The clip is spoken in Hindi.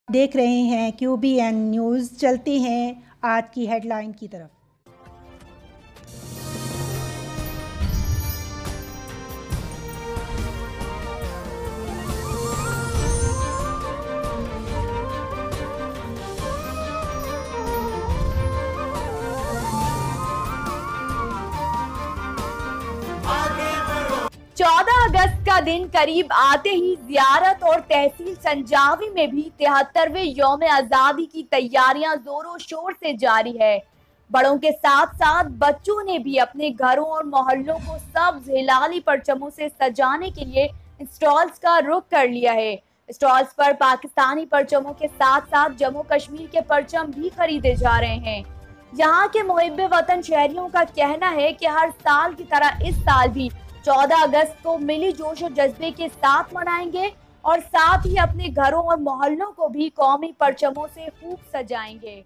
देख रहे हैं QBN न्यूज़। चलते हैं आज की हेडलाइन की तरफ। 14 अगस्त का दिन करीब आते ही जियारत और तहसील संजावी में भी 73वें यौम आजादी की तैयारियां जोरों शोर से जारी है। बड़ों के साथ साथ बच्चों ने भी अपने घरों और मोहल्लों को सब्ज हिलाली परचमों से सजाने के लिए स्टॉल्स का रुख कर लिया है। स्टॉल्स पर पाकिस्तानी परचमों के साथ साथ जम्मू कश्मीर के परचम भी खरीदे जा रहे हैं। यहाँ के मुहिब्बे वतन शहरियों का कहना है कि हर साल की तरह इस साल भी 14 अगस्त को मिली जोश और जज्बे के साथ मनाएंगे और साथ ही अपने घरों और मोहल्लों को भी कौमी परचमों से खूब सजाएंगे।